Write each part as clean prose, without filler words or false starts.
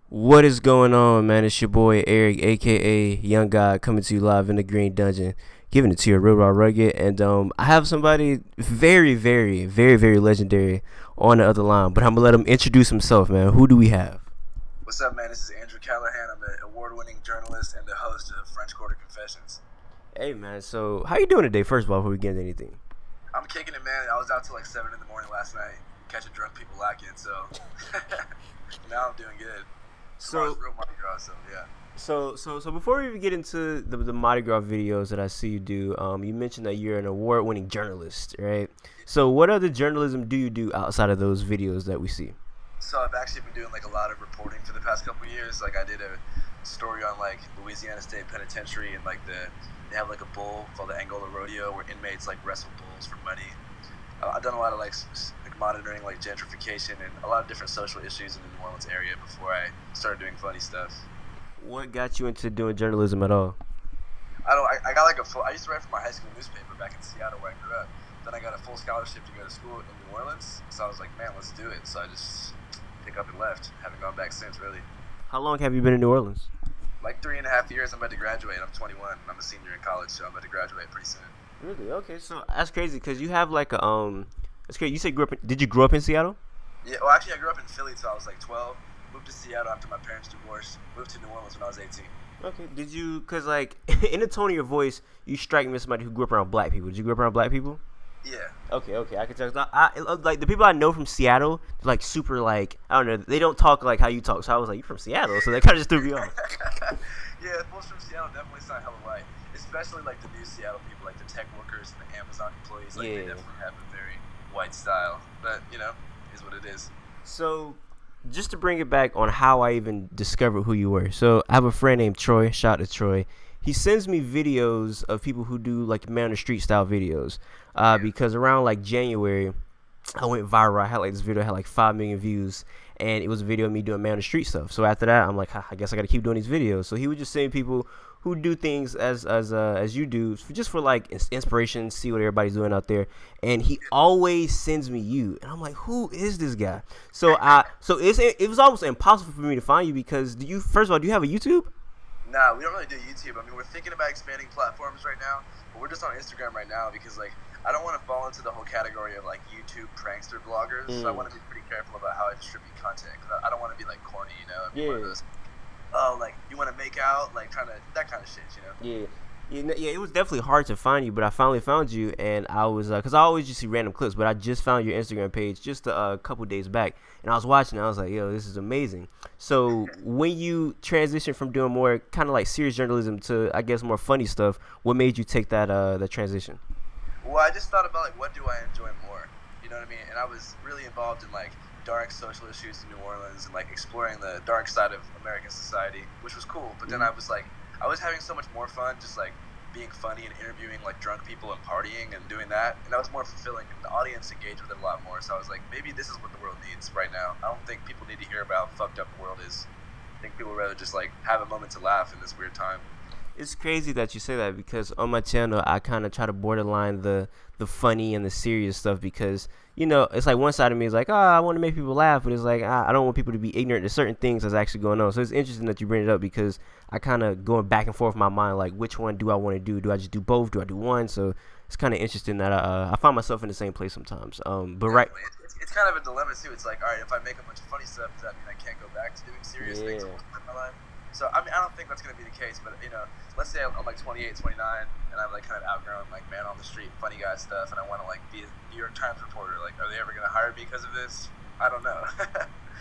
What is going on, man? It's your boy Eric, aka Young God, coming to you live in the Green Dungeon, giving it to you real raw rugged. And I have somebody very legendary on the other line, but I'm gonna let him introduce himself, man. Who do we have? What's up, man? This is Andrew Callaghan. I'm an award-winning journalist and the host of French Quarter Confessions. Hey, man. So how you doing today? First of all, before we get into anything. I'm kicking it, man. I was out till like 7 in the morning last night, catching drunk people lacking. So now I'm doing good. Tomorrow's So real Mardi Gras, so yeah. so before we even get into the Mardi Gras videos that I see you do, you mentioned that you're an award-winning journalist, right? So what other journalism do you do outside of those videos that we see? So I've actually been doing like a lot of reporting for the past couple of years. Like I did a story on like Louisiana State Penitentiary and like they have like a bull called the Angola Rodeo where inmates like wrestle bulls for money. I've done a lot of like monitoring like gentrification and a lot of different social issues in the New Orleans area before I started doing funny stuff. What got you into doing journalism at all? I don't. I got like a full. I used to write for my high school newspaper back in Seattle where I grew up. Then I got a full scholarship to go to school in New Orleans. So I was like, man, let's do it. So I just pick up and left. Haven't gone back since really. How long have you been in New Orleans? Like 3.5 years. I'm about to graduate. I'm 21. And I'm a senior in college, so I'm about to graduate pretty soon. Really? Okay, so that's crazy because you have like a. That's crazy. You said did you grow up in Seattle? Yeah. Well, actually, I grew up in Philly till I was like 12. Moved to Seattle after my parents divorced. Moved to New Orleans when I was 18. Okay. Did you? Cause like in the tone of your voice, you strike me as somebody who grew up around black people. Did you grow up around black people? Yeah. Okay, I can tell. Like the people I know from Seattle, like super like I don't know. They don't talk like how you talk. So I was like, you're from Seattle, so that kind of just threw me off. Yeah, folks from Seattle definitely sound hella white. Especially like the new Seattle people, like the tech workers and the Amazon employees. Like they Yeah. definitely have a very white style. But is what it is. So, just to bring it back on how I even discovered who you were. So, I have a friend named Troy. Shout out to Troy. He sends me videos of people who do like man on the street style videos. Yeah. Because around like January, I went viral. I had like this video had like 5 million views, and it was a video of me doing man on the street stuff. So after that, I'm like, I guess I got to keep doing these videos. So he would just send people who do things as you do, just for like inspiration, see what everybody's doing out there. And he always sends me you, and I'm like, who is this guy? So it was almost impossible for me to find you because do you first of all do you have a YouTube? Nah, we don't really do YouTube. I mean, we're thinking about expanding platforms right now, but we're just on Instagram right now because like I don't want to fall into the whole category of like YouTube prankster bloggers. So I want to be pretty careful about how I distribute content because I don't want to be like corny, be one of Yeah. those. Oh, like you want to make out, like trying to that kind of shit. Yeah. Yeah, it was definitely hard to find you, but I finally found you, and I was, because I always just see random clips, but I just found your Instagram page just a couple days back, and I was watching, and I was like, yo, this is amazing. So when you transitioned from doing more kind of like serious journalism to, I guess, more funny stuff, what made you take that transition? Well, I just thought about like what do I enjoy more, you know what I mean? And I was really involved in like dark social issues in New Orleans and like exploring the dark side of American society, which was cool. But then I was having so much more fun just like being funny and interviewing like drunk people and partying and doing that, and that was more fulfilling. And the audience engaged with it a lot more. So I was like, maybe this is what the world needs right now. I don't think people need to hear about how fucked up the world is. I think people would rather just like have a moment to laugh in this weird time. It's crazy that you say that because on my channel I kind of try to borderline the funny and the serious stuff because it's like one side of me is like, oh, I want to make people laugh, but it's like I don't want people to be ignorant to certain things that's actually going on. So it's interesting that you bring it up because I kind of going back and forth in my mind like which one do I want to do? Do I just do both? Do I do one? So it's kind of interesting that I find myself in the same place sometimes. But right, Definitely, it's kind of a dilemma too. It's like, all right, if I make a bunch of funny stuff, does that mean I can't go back to doing serious things yeah, in my life? So I mean, I don't think that's gonna be the case. But let's say I'm like 28, 29, and I've like kind of outgrown like man on the street, funny guy stuff, and I want to like be a New York Times reporter. Like, are they ever gonna hire me because of this? I don't know.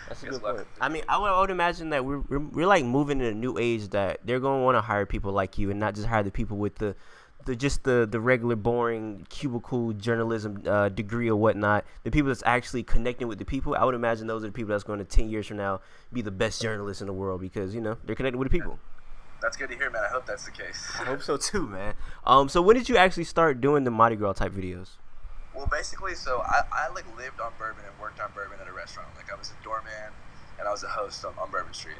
that's a Guess good we'll point. I mean, I would imagine that we're like moving in a new age that they're going to want to hire people like you and not just hire the people with the regular boring cubicle journalism degree or whatnot. The people that's actually connecting with the people, I would imagine those are the people that's going to 10 years from now be the best journalists in the world because they're connected with the people. That's good to hear, man. I hope that's the case. I hope so too, man. So when did you actually start doing the Mardi Gras type videos? Well, basically, so I like lived on Bourbon and worked on Bourbon at a restaurant. Like I was a doorman and I was a host on Bourbon Street,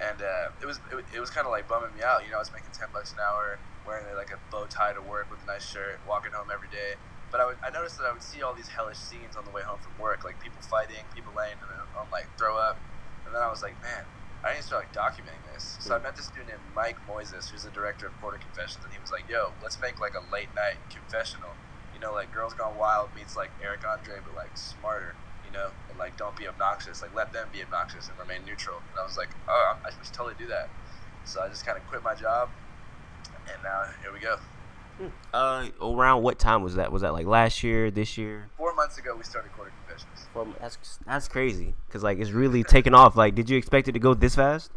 and it was kind of like bumming me out. I was making $10 an hour, wearing like a bow tie to work with a nice shirt, walking home every day. But I noticed that I would see all these hellish scenes on the way home from work, like people fighting, people laying on like throw up, and then I was like, man, I need to start like documenting this. So I met this dude named Mike Moises, who's the director of Quarter Confessions, and he was like, "Yo, let's make like a late night confessional. You know, like Girls Gone Wild meets like Eric Andre, but like smarter. You know, and like don't be obnoxious. Like let them be obnoxious and remain neutral." And I was like, "Oh, I should totally do that." So I just kind of quit my job, and now here we go. Around what time was that? Was that like last year, this year? 4 months ago, we started Quarter Confessions. Well, that's crazy because like it's really taken off. Like, did you expect it to go this fast?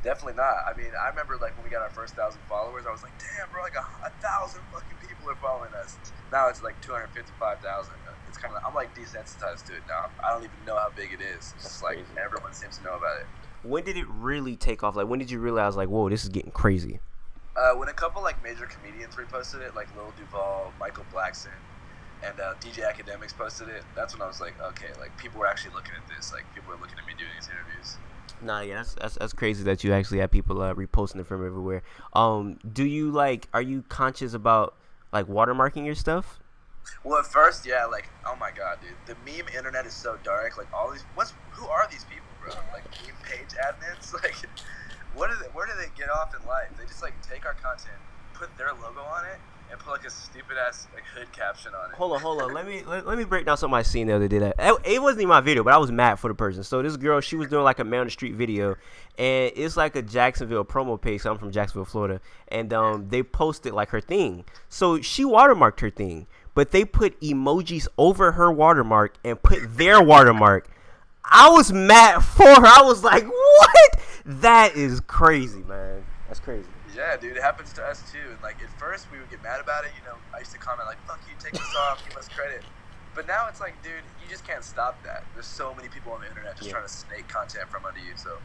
Definitely not. I mean, I remember like when we got our first 1,000 followers, I was like, damn, bro, like 1,000 fucking people are following us. Now it's like 255,000. It's kind of, I'm like desensitized to it now. I don't even know how big it is. It's just like everyone seems to know about it. When did it really take off? Like, when did you realize like, whoa, this is getting crazy? When a couple like major comedians reposted it, like Lil Duval, Michael Blackson, and DJ Academics posted it, that's when I was like, okay, like people were actually looking at this. Like people were looking at me doing these interviews. Nah, yeah, that's crazy that you actually have people reposting it from everywhere. Do you like? Are you conscious about like watermarking your stuff? Well, at first, yeah, like, oh my god, dude, the meme internet is so dark. Like all these, who are these people, bro? Like meme page admins, like, where do they get off in life? They just like take our content, put their logo on it, and put like a stupid ass like hood caption on it. Hold on. Let me break down something I seen the other day. That it wasn't even my video, but I was mad for the person. So this girl, she was doing like a man on the street video, and it's like a Jacksonville promo page. So I'm from Jacksonville, Florida, and they posted like her thing. So she watermarked her thing, but they put emojis over her watermark and put their watermark. I was mad for her. I was like, what? That is crazy, man. That's crazy. Yeah, dude, it happens to us too. And like at first we would get mad about it, you know. I used to comment like, "Fuck you, take this off, give us credit." But now it's like, dude, you just can't stop that. There's so many people on the internet just trying to snake content from under you. So,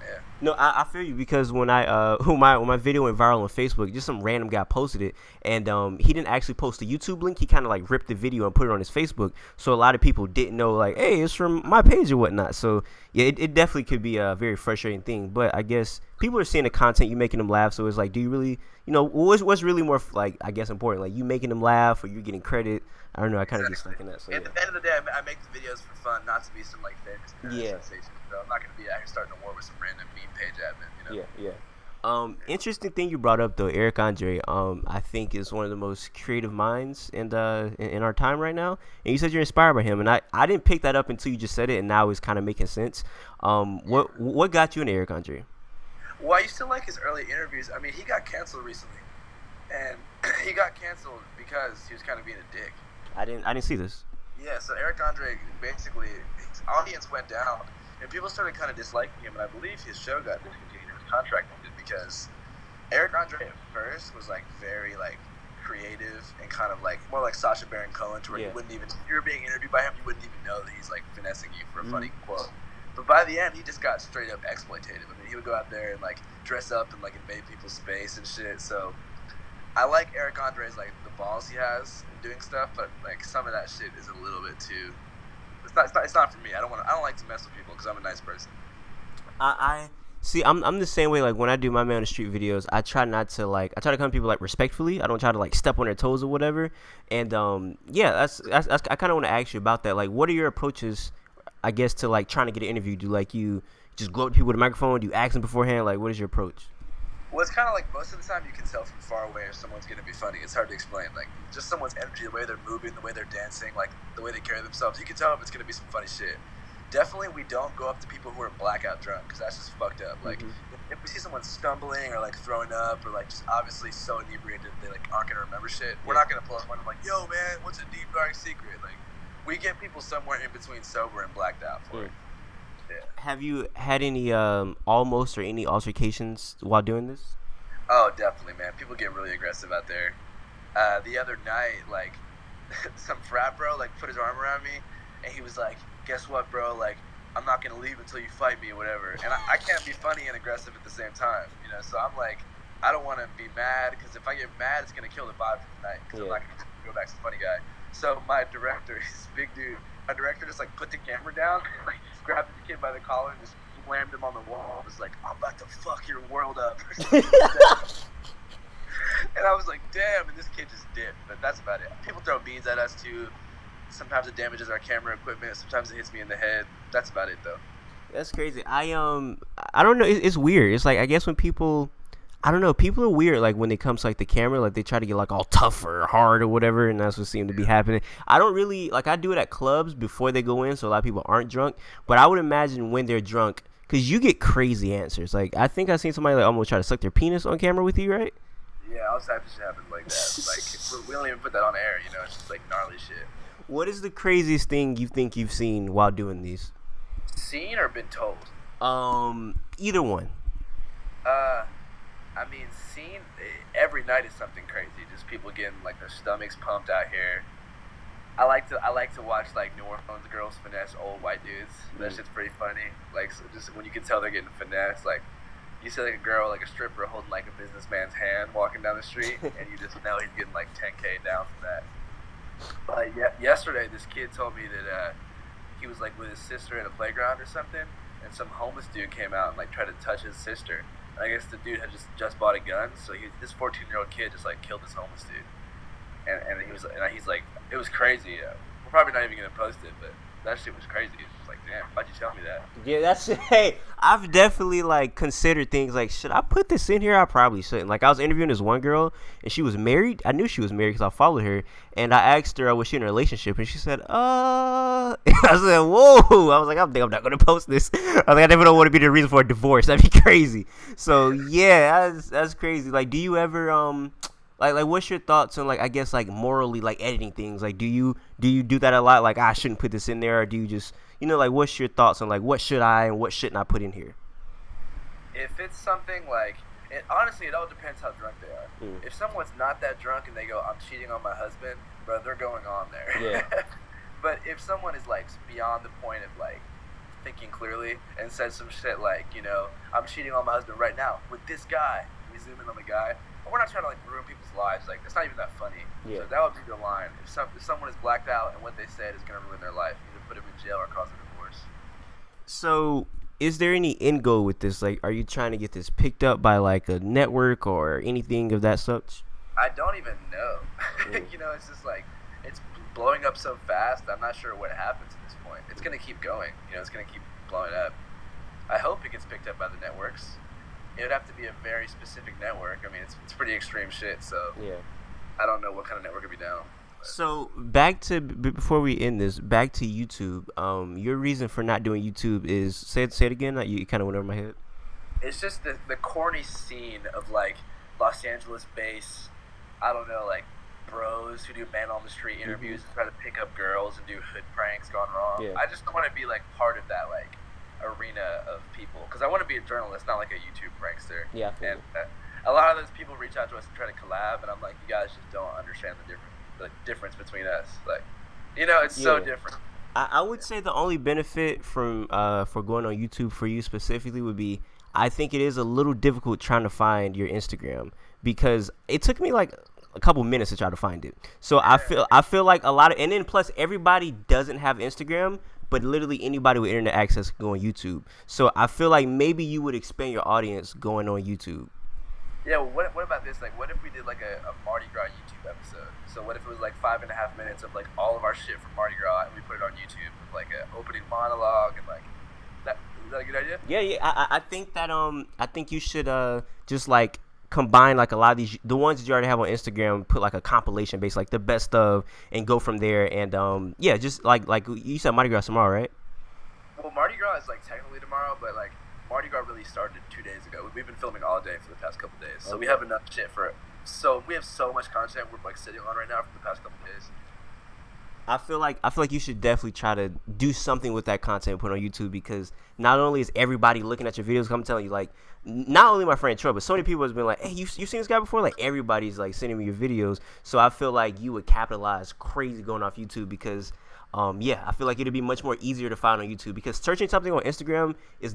yeah. No, I feel you because when when my video went viral on Facebook, just some random guy posted it, and he didn't actually post the YouTube link. He kind of like ripped the video and put it on his Facebook, so a lot of people didn't know like, hey, it's from my page or whatnot. So yeah, it definitely could be a very frustrating thing. But I guess people are seeing the content, you making them laugh. So it's like, do you really, what's really more like I guess important, like you making them laugh or you getting credit? I don't know. I kind of get stuck in that. So, At the end of the day, I make the videos for fun, not to be some like famous sensation. So I'm not gonna be out here starting a war with some random meme page admin. You know? Yeah. Interesting thing you brought up though, Eric Andre. I think is one of the most creative minds in our time right now. And you said you're inspired by him, and I didn't pick that up until you just said it, and now it's kind of making sense. What got you into Eric Andre? Well, I used to like his early interviews. I mean, he got canceled recently, and he got canceled because he was kind of being a dick. I didn't see this. Yeah, so Eric Andre, basically, his audience went down, and people started kind of disliking him, and I believe his show got discontinued, his contract ended, because Eric Andre at first was, like, very, like, creative and kind of, like, more like Sacha Baron Cohen, to where you wouldn't even, if you were being interviewed by him, you wouldn't even know that he's, like, finessing you for a funny quote. But by the end, he just got straight up exploitative. I mean, he would go out there and, like, dress up and, like, invade people's space and shit, so I like Eric Andre's, like, the balls he has in doing stuff, but, like, some of that shit is a little bit too, it's not for me. I don't like to mess with people because I'm a nice person. I see. I'm the same way. Like when I do my man on the street videos, I try to come to people like respectfully. I don't try to like step on their toes or whatever. And that's I kind of want to ask you about that. Like, what are your approaches, I guess, to like trying to get an interview? Do like you just go up to people with a microphone? Do you ask them beforehand? Like, what is your approach? Well, it's kind of like most of the time you can tell from far away if someone's going to be funny. It's hard to explain. Like, just someone's energy, the way they're moving, the way they're dancing, like, the way they carry themselves. You can tell if it's going to be some funny shit. Definitely, we don't go up to people who are blackout drunk, because that's just fucked up. Like, if we see someone stumbling or, like, throwing up or, like, just obviously so inebriated they, like, aren't going to remember shit, we're not going to pull up one and like, yo, man, what's a deep, dark secret? Like, we get people somewhere in between sober and blacked out for it. Yeah. Have you had any almost or any altercations while doing this? Oh, definitely, man. People get really aggressive out there. The other night, like, some frat bro, like, put his arm around me, and he was like, guess what, bro? Like, I'm not going to leave until you fight me or whatever. And I can't be funny and aggressive at the same time, you know? So I'm like, I don't want to be mad, because if I get mad, it's going to kill the vibe for the night, because I'm not going to go back to the funny guy. So my director, he's a big dude, my director just, like, put the camera down, and, like, grabbed the kid by the collar and just slammed him on the wall. It was like, I'm about to fuck your world up. And I was like, damn, and this kid just dipped. But that's about it. People throw beans at us too. Sometimes it damages our camera equipment. Sometimes it hits me in the head. That's about it though. That's crazy. I don't know. It's weird. It's like I guess when people, I don't know, people are weird. Like when it comes to like the camera, like they try to get like all tough or hard or whatever, and that's what seemed to be happening. I don't really like. I do it at clubs before they go in, so a lot of people aren't drunk. But I would imagine when they're drunk, because you get crazy answers. Like I think I seen somebody like almost try to suck their penis on camera with you, right? Yeah, all types of shit happens like that. Like we don't even put that on air, you know. It's just like gnarly shit. What is the craziest thing you think you've seen while doing these? Seen or been told? Either one. I mean, seen every night is something crazy. Just people getting like their stomachs pumped out here. I like to watch like New Orleans girls finesse old white dudes. That shit's pretty funny. Like so just when you can tell they're getting finessed, like you see like a girl, like a stripper holding like a businessman's hand walking down the street, and you just know he's getting like 10K down from that. Yesterday, this kid told me that he was like with his sister at a playground or something, and some homeless dude came out and like tried to touch his sister. And I guess the dude had just bought a gun, so this 14-year-old kid just like killed this homeless dude. And he's like, it was crazy. We're probably not even gonna post it, but that shit was crazy. It was like, damn, why'd you tell me that? Yeah, that's hey. I've definitely like considered things like, should I put this in here? I probably shouldn't. Like I was interviewing this one girl, and she was married. I knew she was married because I followed her, and I asked her, was she in a relationship? And she said, I said, whoa. I was like, I think I'm not gonna post this. I was like, I never don't want to be the reason for a divorce. That'd be crazy. So yeah, that's crazy. Like, do you ever like what's your thoughts on like I guess like morally like editing things? Like do you do that a lot? Like I shouldn't put this in there, or do you just like what's your thoughts on like what should I and what shouldn't I put in here? If it's something like honestly, it all depends how drunk they are. If someone's not that drunk and they go, I'm cheating on my husband, bro, they're going on there. Yeah. But if someone is like beyond the point of like thinking clearly and says some shit like, I'm cheating on my husband right now with this guy, we zoom in on the guy. We're not trying to like ruin people's lives. Like it's not even that funny. Yeah. So that would be the line. If someone is blacked out and what they said is gonna ruin their life, either put them in jail or cause a divorce. So is there any end goal with this? Like, are you trying to get this picked up by like a network or anything of that such? I don't even know. It's just like it's blowing up so fast. I'm not sure what happens at this point. It's gonna keep going. It's gonna keep blowing up. I hope it gets picked up by the networks. It would have to be a very specific network. I mean, it's pretty extreme shit. So yeah, I don't know what kind of network would be down. But. So back to before we end this, back to YouTube. Your reason for not doing YouTube is say it again. Like you kind of went over my head. It's just the corny scene of like Los Angeles based, I don't know, like bros who do man on the street interviews and try to pick up girls and do hood pranks gone wrong. Yeah. I just want to be like part of that like arena of people because I want to be a journalist, not like a YouTube prankster. Yeah. And a lot of those people reach out to us and try to collab, and I'm like, you guys just don't understand the difference between us. Like, it's so different. I would say the only benefit from for going on YouTube for you specifically would be I think it is a little difficult trying to find your Instagram because it took me like a couple minutes to try to find it. So I feel like a lot of, and then plus everybody doesn't have Instagram, but literally anybody with internet access can go on YouTube. So I feel like maybe you would expand your audience going on YouTube. Yeah, well, what about this? Like, what if we did like a Mardi Gras YouTube episode? So what if it was like 5.5 minutes of like all of our shit from Mardi Gras, and we put it on YouTube with like an opening monologue and like that? Is that a good idea? Yeah. I think that I think you should just like combine like a lot of the ones that you already have on Instagram, put like a compilation base, like the best of, and go from there. And just like you said, Mardi Gras tomorrow, right? Well, Mardi Gras is like technically tomorrow, but like Mardi Gras really started 2 days ago. We've been filming all day for the past couple days, so we have enough shit for it. So we have so much content we're like sitting on right now for the past couple days. I feel like you should definitely try to do something with that content and put on YouTube, because not only is everybody looking at your videos, I'm telling you, like, not only my friend Troy, but so many people has been like, hey, you seen this guy before? Like, everybody's like sending me your videos. So I feel like you would capitalize crazy going off YouTube, because I feel like it'd be much more easier to find on YouTube, because searching something on Instagram is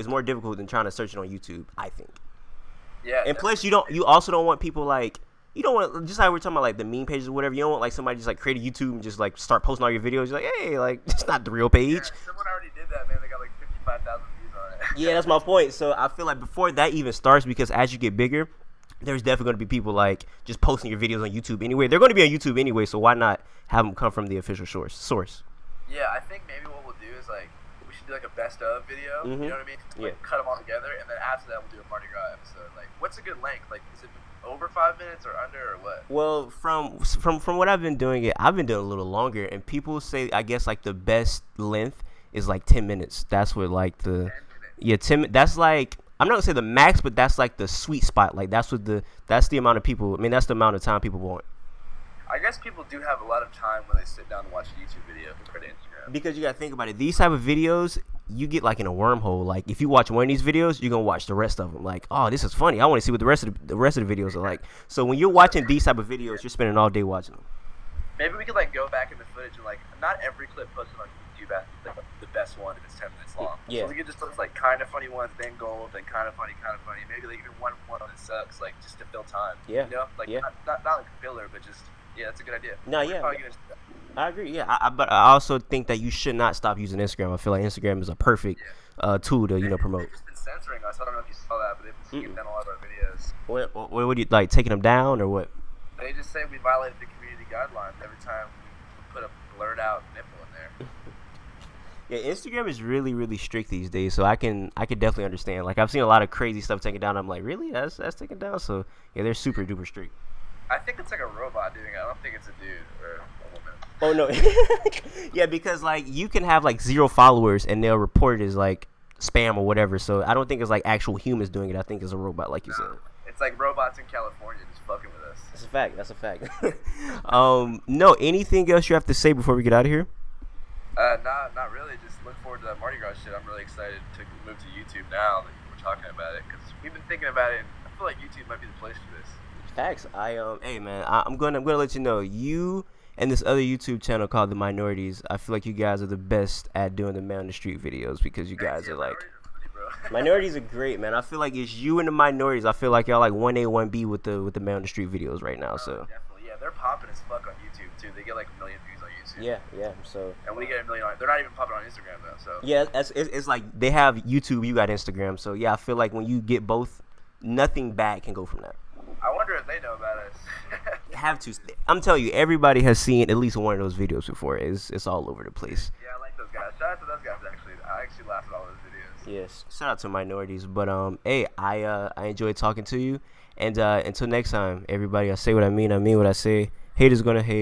more difficult than trying to search it on YouTube, I think. Yeah. And plus you also don't want people like, you don't want, just like we're talking about like the meme pages or whatever, you don't want like somebody just like create a YouTube and just like start posting all your videos. You're like, hey, like, it's not the real page. Yeah, someone already did that, man. They got like 55,000 views on it. Yeah, that's my point. So I feel like before that even starts, because as you get bigger, there's definitely going to be people like just posting your videos on YouTube anyway. They're going to be on YouTube anyway, so why not have them come from the official source? Yeah, I think maybe what we'll do is like we should should do like a best of video. You know what I mean? Like cut them all together, and then after that we'll do a Mardi Gras episode. Like, what's a good length? Like, is it over 5 minutes or under or what? Well, from what I've been doing I've been doing a little longer, and people say I guess like the best length is like 10 minutes. That's what like the 10. That's like, I'm not gonna say the max, but that's like the sweet spot. Like that's the amount of people. I mean, that's the amount of time people want. I guess people do have a lot of time when they sit down and watch a YouTube video compared to Instagram. Because you gotta think about it. These type of videos, you get like in a wormhole. Like if you watch one of these videos, you're gonna watch the rest of them. Like, oh, this is funny. I want to see what the rest of the videos are like. So when you're watching these type of videos, you're spending all day watching them. Maybe we could like go back in the footage and like not every clip posted on YouTube has the best one if it's 10 minutes long. Yeah. So we could just post like kind of funny ones, then gold, then kind of funny. Maybe like even one that sucks, like just to fill time. Yeah. You know, like not like filler, but just that's a good idea. No, yeah. I agree. Yeah, but I also think that you should not stop using Instagram. I feel like Instagram is a perfect tool to promote. They've just been censoring us. I don't know if you saw that, but they've been taking down a lot of our videos. What would you like, taking them down or what? They just say we violated the community guidelines every time we put a blurred out nipple in there. Yeah, Instagram is really, really strict these days, so I can definitely understand. Like I've seen a lot of crazy stuff taken down. I'm like, really? That's taken down? So yeah, they're super duper strict. I think it's like a robot doing it. I don't think it's a dude or a woman. Oh no. Yeah, because like you can have like 0 followers and they'll report it as like spam or whatever. So I don't think it's like actual humans doing it. I think it's a robot, like you said. It's like robots in California just fucking with us. That's a fact. No, anything else you have to say before we get out of here? Not really. Just look forward to that Mardi Gras shit. I'm really excited to move to YouTube now that we're talking about it, because we've been thinking about it. And I feel like YouTube might be the place for this. Facts. Hey man, I'm gonna let you know, you and this other YouTube channel called The Minorities, I feel like you guys are the best at doing the man on the street videos, because you guys are like minorities are great, man. I feel like it's you and the minorities. I feel like y'all like 1A 1B with the man on the street videos right now. So definitely, yeah, they're popping as fuck on YouTube too. They get like 1 million views on YouTube. Yeah. So and we get 1 million. They're not even popping on Instagram though. So yeah, it's like they have YouTube, you got Instagram. So yeah, I feel like when you get both, nothing bad can go from that. I wonder if they know about us. Have to. I'm telling you, everybody has seen at least one of those videos before. It's all over the place. Yeah, I like those guys. Shout out to those guys. Actually, I actually laughed at all those videos. Yes, shout out to minorities. But hey, I enjoyed talking to you, and until next time, everybody. I say what I mean what I say. Haters gonna hate.